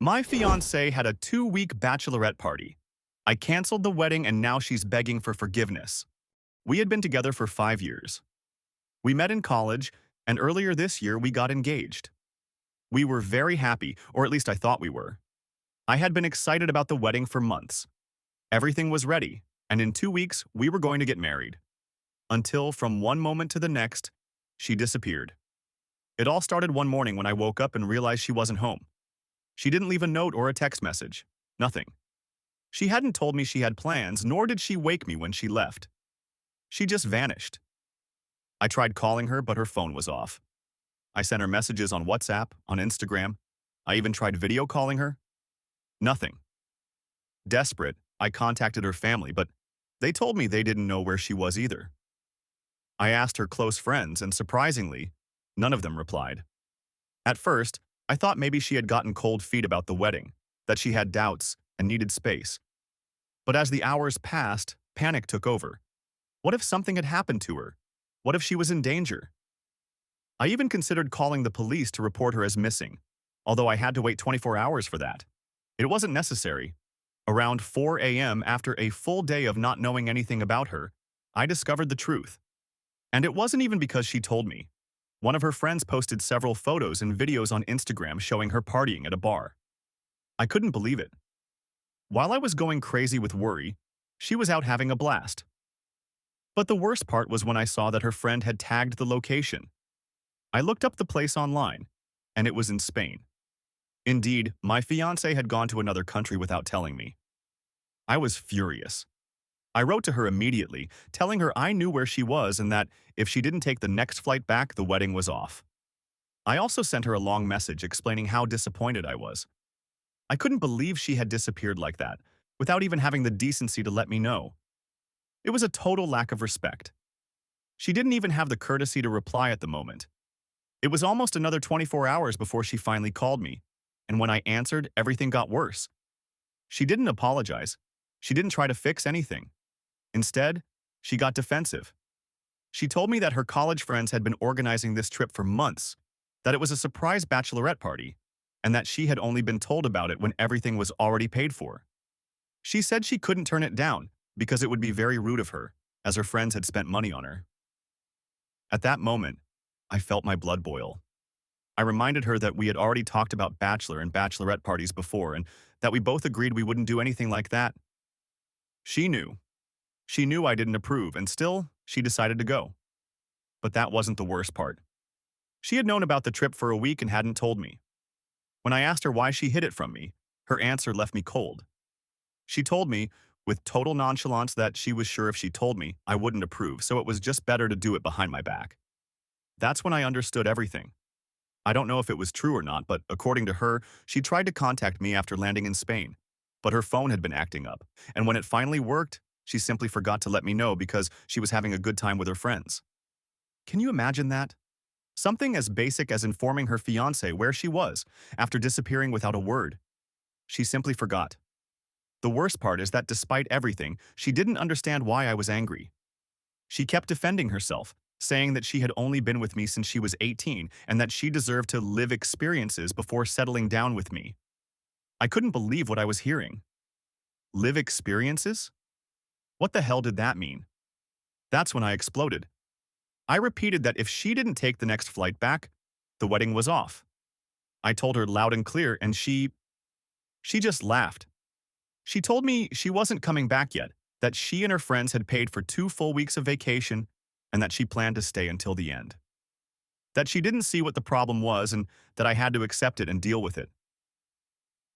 My fiancée had a 2-week bachelorette party. I canceled the wedding and now she's begging for forgiveness. We had been together for 5 years. We met in college, and earlier this year we got engaged. We were very happy, or at least I thought we were. I had been excited about the wedding for months. Everything was ready, and in 2 weeks we were going to get married. Until, from one moment to the next, she disappeared. It all started one morning when I woke up and realized she wasn't home. She didn't leave a note or a text message. Nothing. She hadn't told me she had plans, nor did she wake me when she left. She just vanished. I tried calling her, but her phone was off. I sent her messages on WhatsApp, on Instagram. I even tried video calling her. Nothing. Desperate, I contacted her family, but they told me they didn't know where she was either. I asked her close friends, and surprisingly, none of them replied. At first, I thought maybe she had gotten cold feet about the wedding, that she had doubts and needed space. But as the hours passed, panic took over. What if something had happened to her? What if she was in danger? I even considered calling the police to report her as missing, although I had to wait 24 hours for that. It wasn't necessary. Around 4 a.m., after a full day of not knowing anything about her, I discovered the truth. And it wasn't even because she told me. One of her friends posted several photos and videos on Instagram showing her partying at a bar. I couldn't believe it. While I was going crazy with worry, she was out having a blast. But the worst part was when I saw that her friend had tagged the location. I looked up the place online, and it was in Spain. Indeed, my fiancé had gone to another country without telling me. I was furious. I wrote to her immediately, telling her I knew where she was and that if she didn't take the next flight back, the wedding was off. I also sent her a long message explaining how disappointed I was. I couldn't believe she had disappeared like that, without even having the decency to let me know. It was a total lack of respect. She didn't even have the courtesy to reply at the moment. It was almost another 24 hours before she finally called me, and when I answered, everything got worse. She didn't apologize. She didn't try to fix anything. Instead, she got defensive. She told me that her college friends had been organizing this trip for months, that it was a surprise bachelorette party, and that she had only been told about it when everything was already paid for. She said she couldn't turn it down because it would be very rude of her, as her friends had spent money on her. At that moment, I felt my blood boil. I reminded her that we had already talked about bachelor and bachelorette parties before and that we both agreed we wouldn't do anything like that. She knew. She knew I didn't approve, and still, she decided to go. But that wasn't the worst part. She had known about the trip for a week and hadn't told me. When I asked her why she hid it from me, her answer left me cold. She told me, with total nonchalance, that she was sure if she told me, I wouldn't approve, so it was just better to do it behind my back. That's when I understood everything. I don't know if it was true or not, but according to her, she tried to contact me after landing in Spain. But her phone had been acting up, and when it finally worked, she simply forgot to let me know because she was having a good time with her friends. Can you imagine that? Something as basic as informing her fiancé where she was after disappearing without a word. She simply forgot. The worst part is that despite everything, she didn't understand why I was angry. She kept defending herself, saying that she had only been with me since she was 18 and that she deserved to live experiences before settling down with me. I couldn't believe what I was hearing. Live experiences? What the hell did that mean? That's when I exploded. I repeated that if she didn't take the next flight back, the wedding was off. I told her loud and clear, and she just laughed. She told me she wasn't coming back yet, that she and her friends had paid for 2 full weeks of vacation, and that she planned to stay until the end. That she didn't see what the problem was and that I had to accept it and deal with it.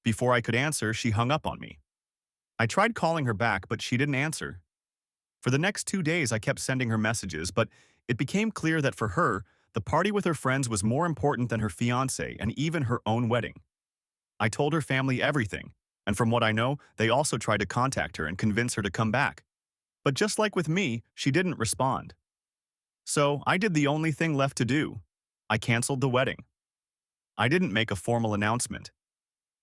Before I could answer, she hung up on me. I tried calling her back, but she didn't answer. For the next 2 days, I kept sending her messages, but it became clear that for her, the party with her friends was more important than her fiancé and even her own wedding. I told her family everything, and from what I know, they also tried to contact her and convince her to come back. But just like with me, she didn't respond. So I did the only thing left to do. I canceled the wedding. I didn't make a formal announcement.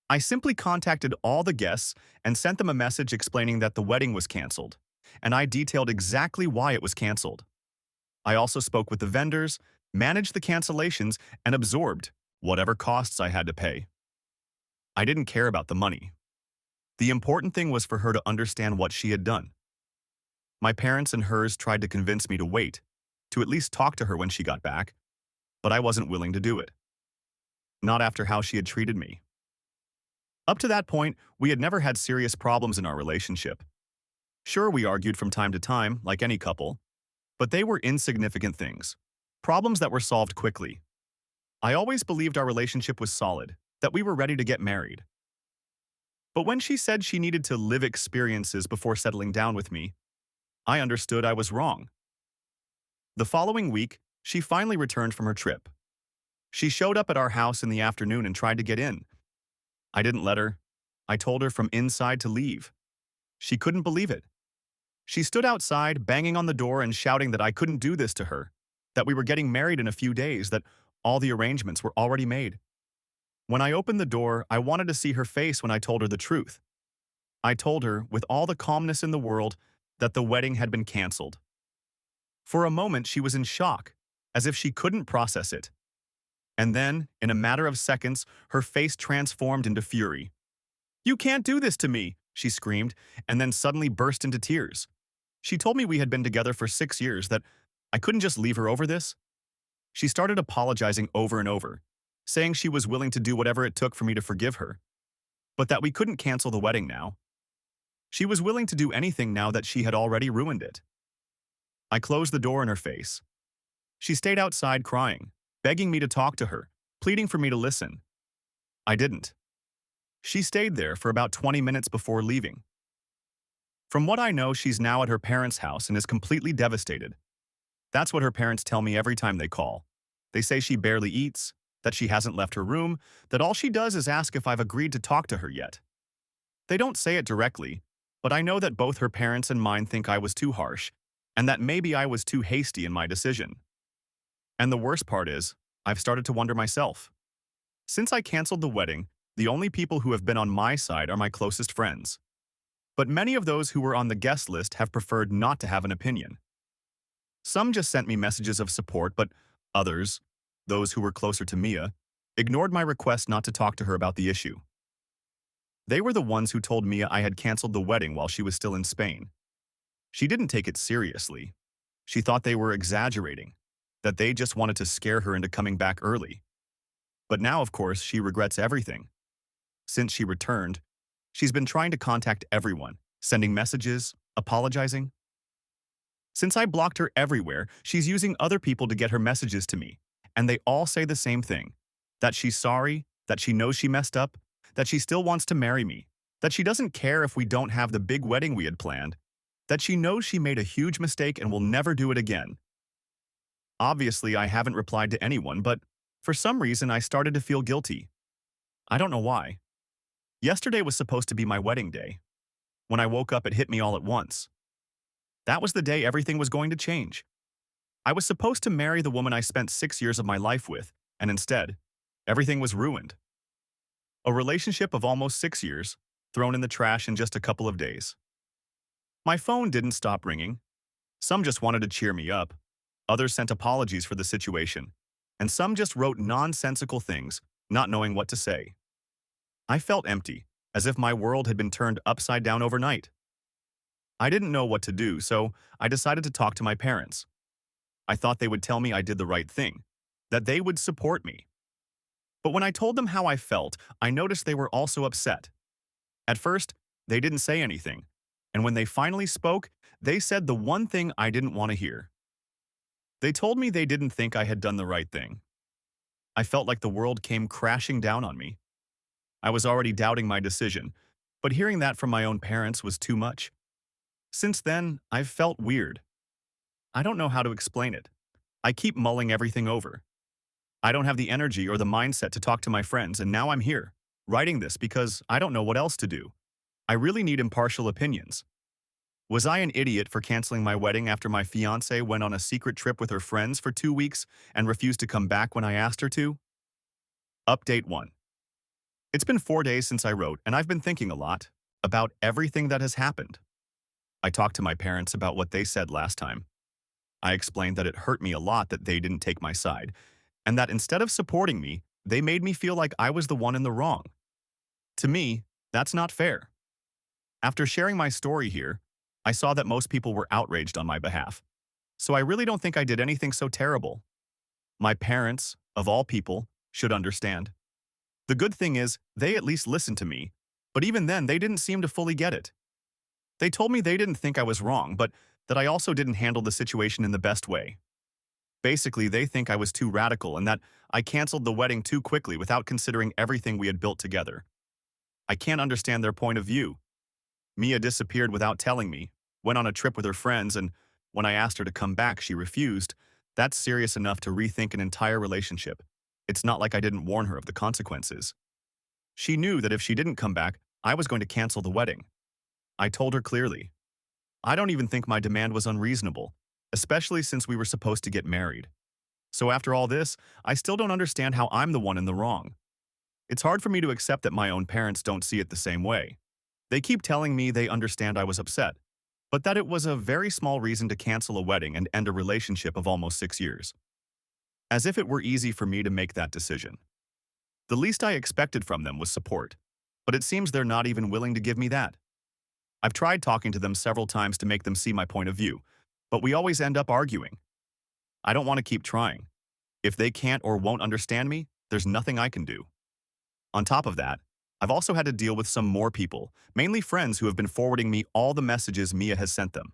I simply contacted all the guests and sent them a message explaining that the wedding was canceled, and I detailed exactly why it was canceled. I also spoke with the vendors, managed the cancellations, and absorbed whatever costs I had to pay. I didn't care about the money. The important thing was for her to understand what she had done. My parents and hers tried to convince me to wait, to at least talk to her when she got back, but I wasn't willing to do it. Not after how she had treated me. Up to that point, we had never had serious problems in our relationship. Sure, we argued from time to time, like any couple, but they were insignificant things, problems that were solved quickly. I always believed our relationship was solid, that we were ready to get married. But when she said she needed to live experiences before settling down with me, I understood I was wrong. The following week, she finally returned from her trip. She showed up at our house in the afternoon and tried to get in. I didn't let her. I told her from inside to leave. She couldn't believe it. She stood outside, banging on the door and shouting that I couldn't do this to her, that we were getting married in a few days, that all the arrangements were already made. When I opened the door, I wanted to see her face when I told her the truth. I told her, with all the calmness in the world, that the wedding had been canceled. For a moment, she was in shock, as if she couldn't process it. And then, in a matter of seconds, her face transformed into fury. "You can't do this to me," she screamed, and then suddenly burst into tears. She told me we had been together for 6 years, that I couldn't just leave her over this. She started apologizing over and over, saying she was willing to do whatever it took for me to forgive her, but that we couldn't cancel the wedding now. She was willing to do anything now that she had already ruined it. I closed the door in her face. She stayed outside crying, begging me to talk to her, pleading for me to listen. I didn't. She stayed there for about 20 minutes before leaving. From what I know, she's now at her parents' house and is completely devastated. That's what her parents tell me every time they call. They say she barely eats, that she hasn't left her room, that all she does is ask if I've agreed to talk to her yet. They don't say it directly, but I know that both her parents and mine think I was too harsh, and that maybe I was too hasty in my decision. And the worst part is, I've started to wonder myself. Since I canceled the wedding, the only people who have been on my side are my closest friends. But many of those who were on the guest list have preferred not to have an opinion. Some just sent me messages of support, but others, those who were closer to Mia, ignored my request not to talk to her about the issue. They were the ones who told Mia I had canceled the wedding while she was still in Spain. She didn't take it seriously. She thought they were exaggerating, that they just wanted to scare her into coming back early. But now, of course, she regrets everything. Since she returned, she's been trying to contact everyone, sending messages, apologizing. Since I blocked her everywhere, she's using other people to get her messages to me, and they all say the same thing, that she's sorry, that she knows she messed up, that she still wants to marry me, that she doesn't care if we don't have the big wedding we had planned, that she knows she made a huge mistake and will never do it again. Obviously, I haven't replied to anyone, but for some reason I started to feel guilty. I don't know why. Yesterday was supposed to be my wedding day. When I woke up, it hit me all at once. That was the day everything was going to change. I was supposed to marry the woman I spent 6 years of my life with, and instead, everything was ruined. A relationship of almost 6 years, thrown in the trash in just a couple of days. My phone didn't stop ringing. Some just wanted to cheer me up. Others sent apologies for the situation. And some just wrote nonsensical things, not knowing what to say. I felt empty, as if my world had been turned upside down overnight. I didn't know what to do, so I decided to talk to my parents. I thought they would tell me I did the right thing, that they would support me. But when I told them how I felt, I noticed they were also upset. At first, they didn't say anything, and when they finally spoke, they said the one thing I didn't want to hear. They told me they didn't think I had done the right thing. I felt like the world came crashing down on me. I was already doubting my decision, but hearing that from my own parents was too much. Since then, I've felt weird. I don't know how to explain it. I keep mulling everything over. I don't have the energy or the mindset to talk to my friends, and now I'm here, writing this because I don't know what else to do. I really need impartial opinions. Was I an idiot for canceling my wedding after my fiancée went on a secret trip with her friends for 2 weeks and refused to come back when I asked her to? Update 1. It's been 4 days since I wrote, and I've been thinking a lot about everything that has happened. I talked to my parents about what they said last time. I explained that it hurt me a lot that they didn't take my side, and that instead of supporting me, they made me feel like I was the one in the wrong. To me, that's not fair. After sharing my story here, I saw that most people were outraged on my behalf. So I really don't think I did anything so terrible. My parents, of all people, should understand. The good thing is, they at least listened to me, but even then, they didn't seem to fully get it. They told me they didn't think I was wrong, but that I also didn't handle the situation in the best way. Basically, they think I was too radical and that I canceled the wedding too quickly without considering everything we had built together. I can't understand their point of view. Mia disappeared without telling me, went on a trip with her friends, and when I asked her to come back, she refused. That's serious enough to rethink an entire relationship. It's not like I didn't warn her of the consequences. She knew that if she didn't come back, I was going to cancel the wedding. I told her clearly. I don't even think my demand was unreasonable, especially since we were supposed to get married. So after all this, I still don't understand how I'm the one in the wrong. It's hard for me to accept that my own parents don't see it the same way. They keep telling me they understand I was upset, but that it was a very small reason to cancel a wedding and end a relationship of almost 6 years. As if it were easy for me to make that decision. The least I expected from them was support, but it seems they're not even willing to give me that. I've tried talking to them several times to make them see my point of view, but we always end up arguing. I don't want to keep trying. If they can't or won't understand me, there's nothing I can do. On top of that, I've also had to deal with some more people, mainly friends who have been forwarding me all the messages Mia has sent them.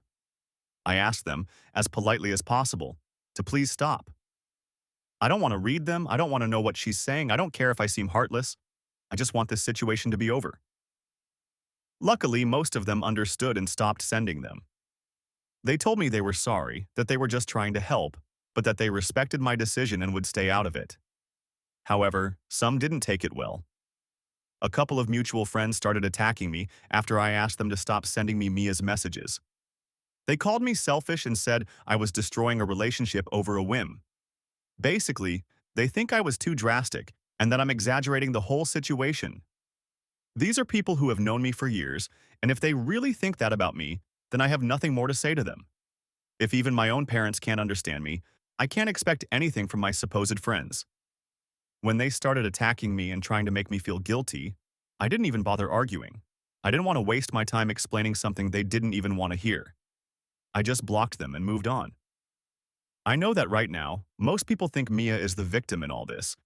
I asked them, as politely as possible, to please stop. I don't want to read them, I don't want to know what she's saying, I don't care if I seem heartless. I just want this situation to be over. Luckily, most of them understood and stopped sending them. They told me they were sorry, that they were just trying to help, but that they respected my decision and would stay out of it. However, some didn't take it well. A couple of mutual friends started attacking me after I asked them to stop sending me Mia's messages. They called me selfish and said I was destroying a relationship over a whim. Basically, they think I was too drastic and that I'm exaggerating the whole situation. These are people who have known me for years, and if they really think that about me, then I have nothing more to say to them. If even my own parents can't understand me, I can't expect anything from my supposed friends. When they started attacking me and trying to make me feel guilty, I didn't even bother arguing. I didn't want to waste my time explaining something they didn't even want to hear. I just blocked them and moved on. I know that right now, most people think Mia is the victim in all this,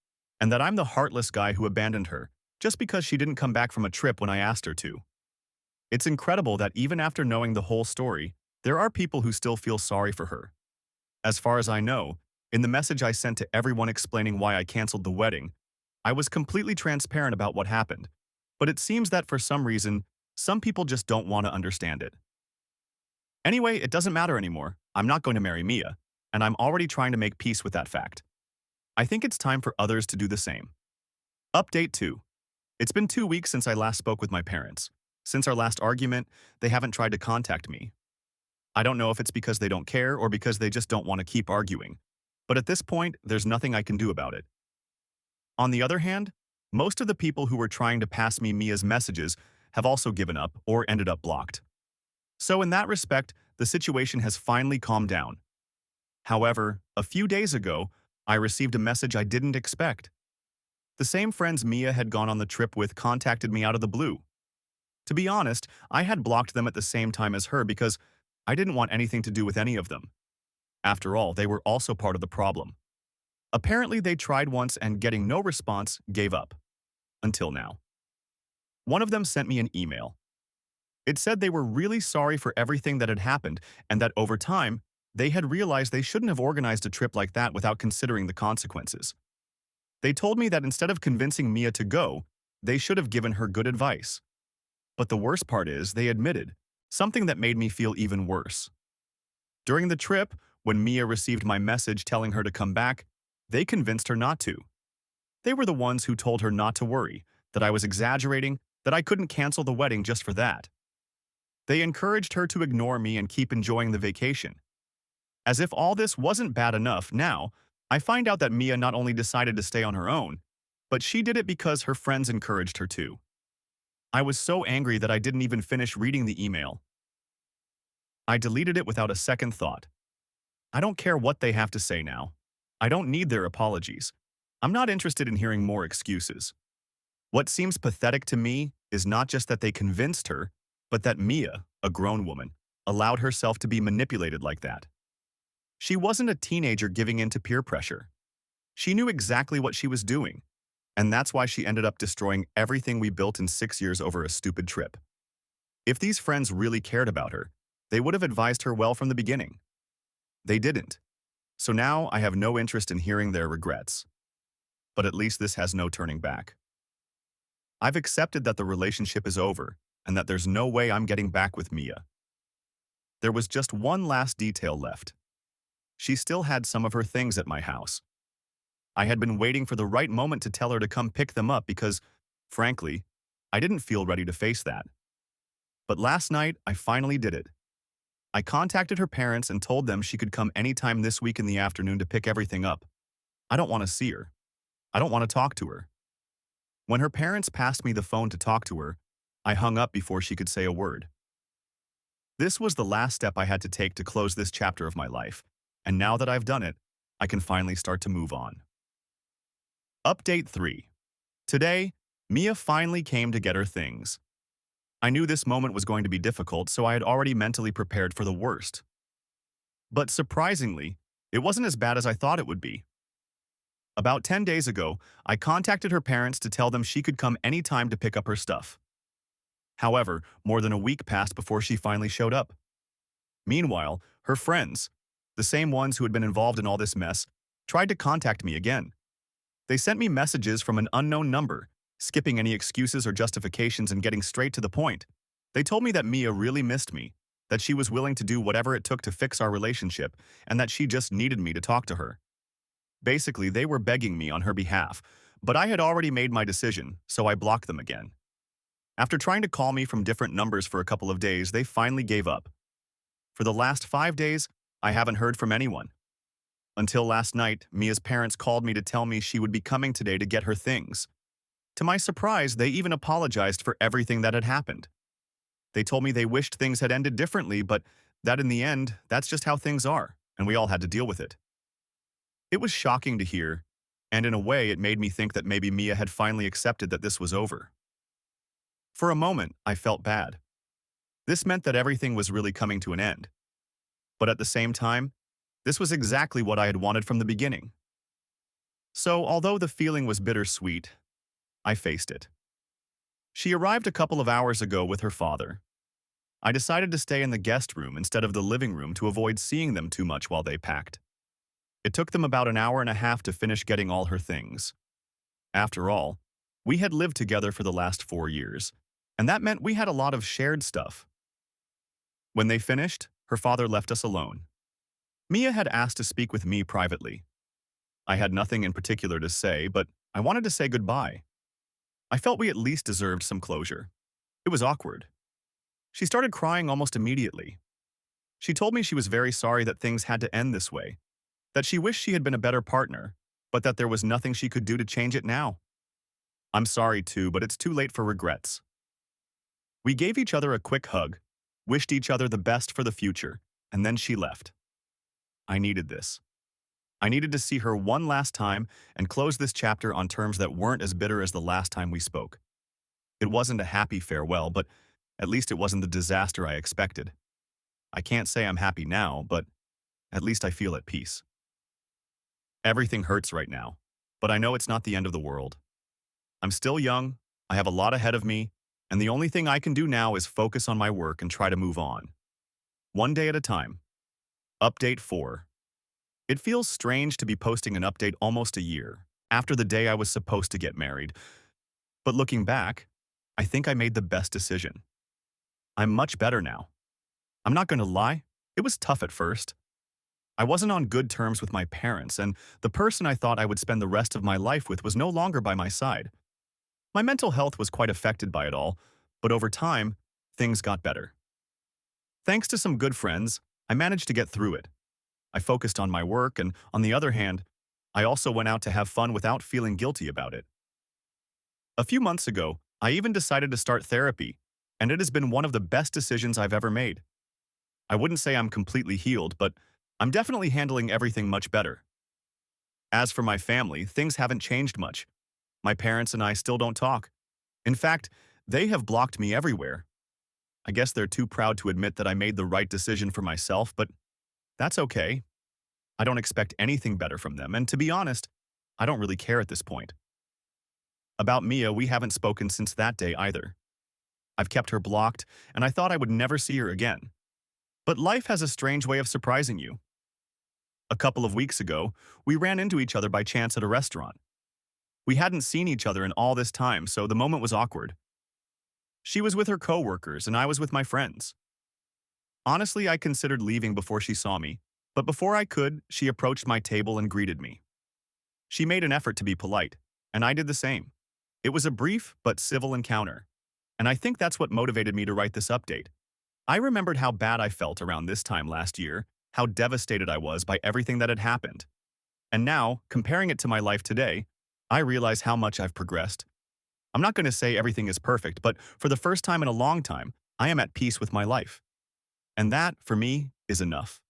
and that I'm the heartless guy who abandoned her just because she didn't come back from a trip when I asked her to. It's incredible that even after knowing the whole story, there are people who still feel sorry for her. As far as I know, in the message I sent to everyone explaining why I canceled the wedding, I was completely transparent about what happened, but it seems that for some reason, some people just don't want to understand it. Anyway, it doesn't matter anymore. I'm not going to marry Mia, and I'm already trying to make peace with that fact. I think it's time for others to do the same. Update 2. It's been 2 weeks since I last spoke with my parents. Since our last argument, they haven't tried to contact me. I don't know if it's because they don't care or because they just don't want to keep arguing. But at this point, there's nothing I can do about it. On the other hand, most of the people who were trying to pass me Mia's messages have also given up or ended up blocked. So in that respect, the situation has finally calmed down. However, a few days ago, I received a message I didn't expect. The same friends Mia had gone on the trip with contacted me out of the blue. To be honest, I had blocked them at the same time as her because I didn't want anything to do with any of them. After all, they were also part of the problem. Apparently, they tried once and getting no response, gave up. Until now. One of them sent me an email. It said they were really sorry for everything that had happened and that over time, they had realized they shouldn't have organized a trip like that without considering the consequences. They told me that instead of convincing Mia to go, they should have given her good advice. But the worst part is, they admitted, something that made me feel even worse. During the trip, when Mia received my message telling her to come back, they convinced her not to. They were the ones who told her not to worry, that I was exaggerating, that I couldn't cancel the wedding just for that. They encouraged her to ignore me and keep enjoying the vacation. As if all this wasn't bad enough, now, I find out that Mia not only decided to stay on her own, but she did it because her friends encouraged her to. I was so angry that I didn't even finish reading the email. I deleted it without a second thought. I don't care what they have to say now. I don't need their apologies. I'm not interested in hearing more excuses. What seems pathetic to me is not just that they convinced her, but that Mia, a grown woman, allowed herself to be manipulated like that. She wasn't a teenager giving in to peer pressure. She knew exactly what she was doing, and that's why she ended up destroying everything we built in 6 years over a stupid trip. If these friends really cared about her, they would have advised her well from the beginning. They didn't. So now I have no interest in hearing their regrets. But at least this has no turning back. I've accepted that the relationship is over and that there's no way I'm getting back with Mia. There was just one last detail left. She still had some of her things at my house. I had been waiting for the right moment to tell her to come pick them up because, frankly, I didn't feel ready to face that. But last night, I finally did it. I contacted her parents and told them she could come anytime this week in the afternoon to pick everything up. I don't want to see her. I don't want to talk to her. When her parents passed me the phone to talk to her, I hung up before she could say a word. This was the last step I had to take to close this chapter of my life, and now that I've done it, I can finally start to move on. Update 3. Today, Mia finally came to get her things. I knew this moment was going to be difficult, so I had already mentally prepared for the worst. But surprisingly, it wasn't as bad as I thought it would be. About 10 days ago, I contacted her parents to tell them she could come anytime to pick up her stuff. However, more than a week passed before she finally showed up. Meanwhile, her friends, the same ones who had been involved in all this mess, tried to contact me again. They sent me messages from an unknown number, skipping any excuses or justifications and getting straight to the point. They told me that Mia really missed me, that she was willing to do whatever it took to fix our relationship, and that she just needed me to talk to her. Basically, they were begging me on her behalf, but I had already made my decision, so I blocked them again. After trying to call me from different numbers for a couple of days, they finally gave up. For the last 5 days, I haven't heard from anyone. Until last night, Mia's parents called me to tell me she would be coming today to get her things. To my surprise, they even apologized for everything that had happened. They told me they wished things had ended differently, but that in the end, that's just how things are, and we all had to deal with it. It was shocking to hear, and in a way it made me think that maybe Mia had finally accepted that this was over. For a moment, I felt bad. This meant that everything was really coming to an end. But at the same time, this was exactly what I had wanted from the beginning. So, although the feeling was bittersweet, I faced it. She arrived a couple of hours ago with her father. I decided to stay in the guest room instead of the living room to avoid seeing them too much while they packed. It took them about an hour and a half to finish getting all her things. After all, we had lived together for the last 4 years, and that meant we had a lot of shared stuff. When they finished, her father left us alone. Mia had asked to speak with me privately. I had nothing in particular to say, but I wanted to say goodbye. I felt we at least deserved some closure. It was awkward. She started crying almost immediately. She told me she was very sorry that things had to end this way, that she wished she had been a better partner, but that there was nothing she could do to change it now. I'm sorry too, but it's too late for regrets. We gave each other a quick hug, wished each other the best for the future, and then she left. I needed this. I needed to see her one last time and close this chapter on terms that weren't as bitter as the last time we spoke. It wasn't a happy farewell, but at least it wasn't the disaster I expected. I can't say I'm happy now, but at least I feel at peace. Everything hurts right now, but I know it's not the end of the world. I'm still young, I have a lot ahead of me, and the only thing I can do now is focus on my work and try to move on. One day at a time. Update 4. It feels strange to be posting an update almost a year, after the day I was supposed to get married. But looking back, I think I made the best decision. I'm much better now. I'm not going to lie, it was tough at first. I wasn't on good terms with my parents, and the person I thought I would spend the rest of my life with was no longer by my side. My mental health was quite affected by it all, but over time, things got better. Thanks to some good friends, I managed to get through it. I focused on my work, and on the other hand, I also went out to have fun without feeling guilty about it. A few months ago, I even decided to start therapy, and it has been one of the best decisions I've ever made. I wouldn't say I'm completely healed, but I'm definitely handling everything much better. As for my family, things haven't changed much. My parents and I still don't talk, In fact, they have blocked me everywhere. I guess they're too proud to admit that I made the right decision for myself, but that's okay. I don't expect anything better from them, and to be honest, I don't really care at this point. About Mia, we haven't spoken since that day either. I've kept her blocked, and I thought I would never see her again. But life has a strange way of surprising you. A couple of weeks ago, we ran into each other by chance at a restaurant. We hadn't seen each other in all this time, so the moment was awkward. She was with her coworkers, and I was with my friends. Honestly, I considered leaving before she saw me, but before I could, she approached my table and greeted me. She made an effort to be polite, and I did the same. It was a brief but civil encounter, and I think that's what motivated me to write this update. I remembered how bad I felt around this time last year, how devastated I was by everything that had happened. And now, comparing it to my life today, I realize how much I've progressed. I'm not going to say everything is perfect, but for the first time in a long time, I am at peace with my life. And that, for me, is enough.